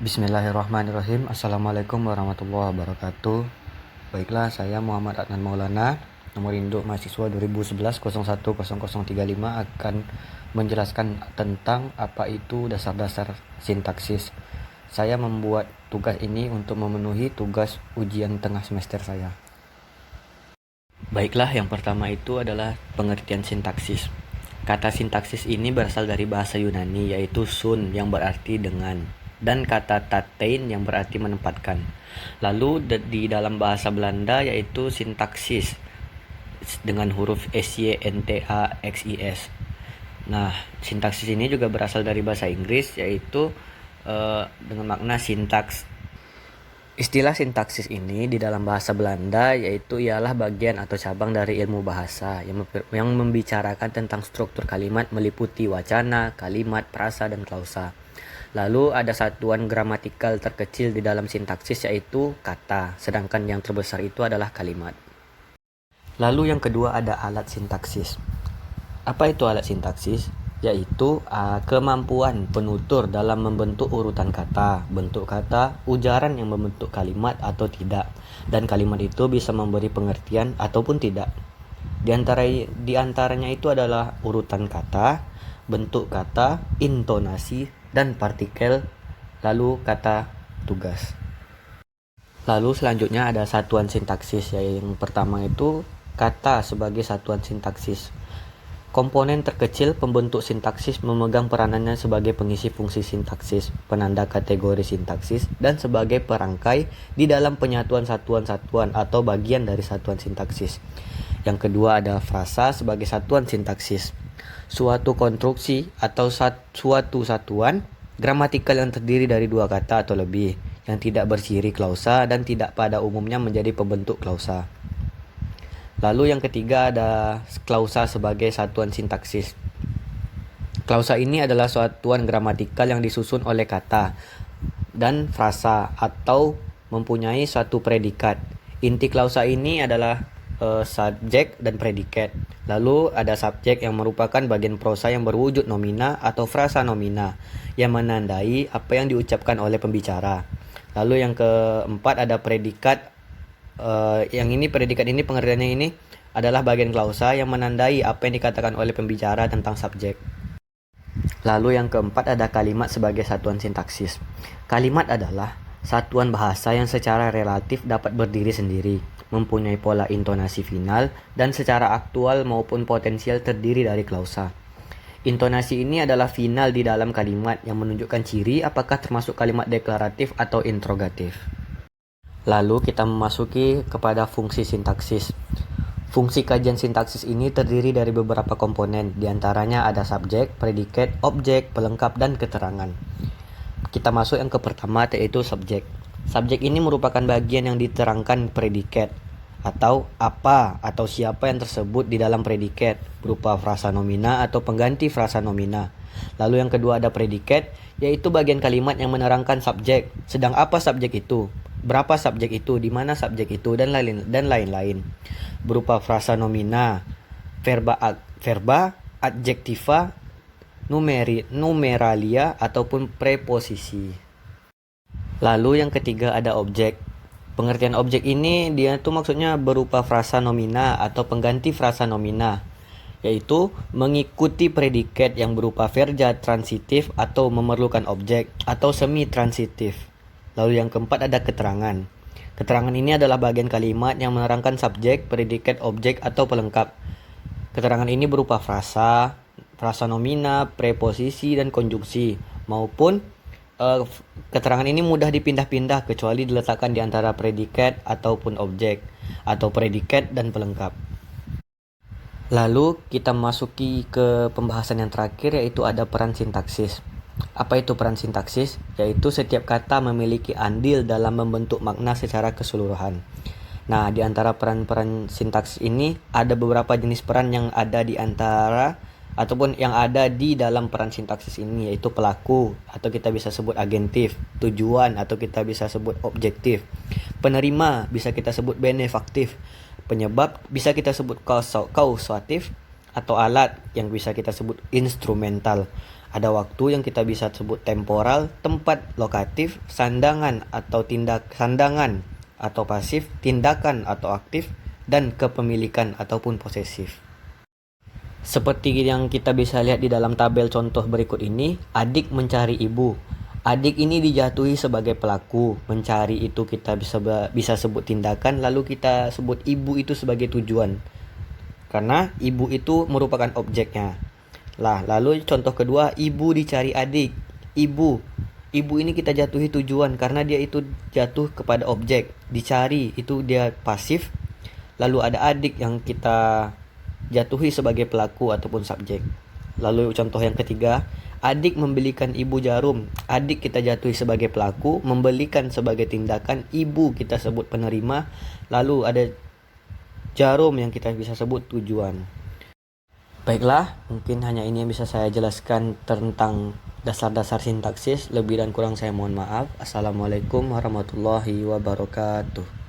Bismillahirrahmanirrahim. Assalamualaikum warahmatullahi wabarakatuh. Baiklah, saya Muhammad Adnan Maulana, nomor induk mahasiswa 2011-010035 akan menjelaskan tentang apa itu dasar-dasar sintaksis. Saya membuat tugas ini untuk memenuhi tugas ujian tengah semester saya. Baiklah, yang pertama itu adalah pengertian sintaksis. Kata sintaksis ini berasal dari bahasa Yunani, yaitu sun yang berarti dengan, dan kata tatein yang berarti menempatkan. Lalu di dalam bahasa Belanda yaitu sintaksis dengan huruf SYNTAXIS. Nah, sintaksis ini juga berasal dari bahasa Inggris yaitu dengan makna sintaks. Istilah sintaksis ini di dalam bahasa Belanda yaitu ialah bagian atau cabang dari ilmu bahasa yang membicarakan tentang struktur kalimat meliputi wacana, kalimat, prasa, dan klausa. Lalu ada satuan gramatikal terkecil di dalam sintaksis yaitu kata, sedangkan yang terbesar itu adalah kalimat. Lalu yang kedua ada alat sintaksis. Apa itu alat sintaksis? Yaitu kemampuan penutur dalam membentuk urutan kata, bentuk kata, ujaran yang membentuk kalimat atau tidak, dan kalimat itu bisa memberi pengertian ataupun tidak. Di antaranya itu adalah urutan kata, bentuk kata, intonasi, dan partikel, lalu kata tugas. Lalu selanjutnya ada satuan sintaksis, yang pertama itu kata sebagai satuan sintaksis. Komponen terkecil pembentuk sintaksis memegang peranannya sebagai pengisi fungsi sintaksis, penanda kategori sintaksis, dan sebagai perangkai di dalam penyatuan satuan-satuan atau bagian dari satuan sintaksis. Yang kedua ada frasa sebagai satuan sintaksis. Suatu konstruksi atau suatu satuan gramatikal yang terdiri dari dua kata atau lebih, yang tidak berciri klausa dan tidak pada umumnya menjadi pembentuk klausa. Lalu yang ketiga ada klausa sebagai satuan sintaksis. Klausa ini adalah satuan gramatikal yang disusun oleh kata dan frasa atau mempunyai suatu predikat. Inti klausa ini adalah subjek dan predikat. Lalu ada subjek yang merupakan bagian prosa yang berwujud nomina atau frasa nomina yang menandai apa yang diucapkan oleh pembicara. Lalu yang keempat ada predikat. Predikat ini pengertiannya ini adalah bagian klausa yang menandai apa yang dikatakan oleh pembicara tentang subjek. Lalu yang keempat ada kalimat sebagai satuan sintaksis. Kalimat adalah satuan bahasa yang secara relatif dapat berdiri sendiri, mempunyai pola intonasi final, dan secara aktual maupun potensial terdiri dari klausa. Intonasi ini adalah final di dalam kalimat yang menunjukkan ciri apakah termasuk kalimat deklaratif atau interrogatif. Lalu kita memasuki kepada fungsi sintaksis. Fungsi kajian sintaksis ini terdiri dari beberapa komponen, diantaranya ada subjek, predikat, objek, pelengkap, dan keterangan. Kita masuk yang ke pertama yaitu subjek. Subjek ini merupakan bagian yang diterangkan predikat atau apa atau siapa yang tersebut di dalam predikat berupa frasa nomina atau pengganti frasa nomina. Lalu yang kedua ada predikat, yaitu bagian kalimat yang menerangkan subjek. Sedang apa subjek itu? Berapa subjek itu? Di mana subjek itu? Dan lain-lain. Berupa frasa nomina, verba, adjektiva, numeralia ataupun preposisi. Lalu yang ketiga ada objek. Pengertian objek ini dia tuh maksudnya berupa frasa nomina atau pengganti frasa nomina, yaitu mengikuti predikat yang berupa verba transitif atau memerlukan objek atau semi transitif. Lalu yang keempat ada keterangan. Keterangan ini adalah bagian kalimat yang menerangkan subjek, predikat, objek, atau pelengkap. Keterangan ini berupa frasa nomina, preposisi, dan konjungsi, maupun keterangan ini mudah dipindah-pindah kecuali diletakkan di antara predikat ataupun objek, atau predikat dan pelengkap. Lalu kita masuki ke pembahasan yang terakhir yaitu ada peran sintaksis. Apa itu peran sintaksis? Yaitu setiap kata memiliki andil dalam membentuk makna secara keseluruhan. Nah, di antara peran-peran sintaksis ini ada beberapa jenis peran yang ada di antara ataupun yang ada di dalam peran sintaksis ini, yaitu pelaku atau kita bisa sebut agentif, tujuan atau kita bisa sebut objektif, penerima bisa kita sebut benefaktif, penyebab bisa kita sebut kausatif, atau alat yang bisa kita sebut instrumental. Ada waktu yang kita bisa sebut temporal, tempat lokatif, sandangan atau pasif, tindakan atau aktif, dan kepemilikan ataupun posesif. Seperti yang kita bisa lihat di dalam tabel contoh berikut ini, adik mencari ibu. Adik ini dijatuhi sebagai pelaku. Mencari itu kita bisa sebut tindakan, lalu kita sebut ibu itu sebagai tujuan. Karena ibu itu merupakan objeknya. Lalu contoh kedua, ibu dicari adik. Ibu ini kita jatuhi tujuan karena dia itu jatuh kepada objek. Dicari itu dia pasif. Lalu ada adik yang kita jatuhi sebagai pelaku ataupun subjek. Lalu contoh yang ketiga, adik membelikan ibu jarum. Adik kita jatuhi sebagai pelaku, membelikan sebagai tindakan, ibu kita sebut penerima. Lalu ada jarum yang kita bisa sebut tujuan. Baiklah, mungkin hanya ini yang bisa saya jelaskan tentang dasar-dasar sintaksis. Lebih dan kurang saya mohon maaf. Assalamualaikum warahmatullahi wabarakatuh.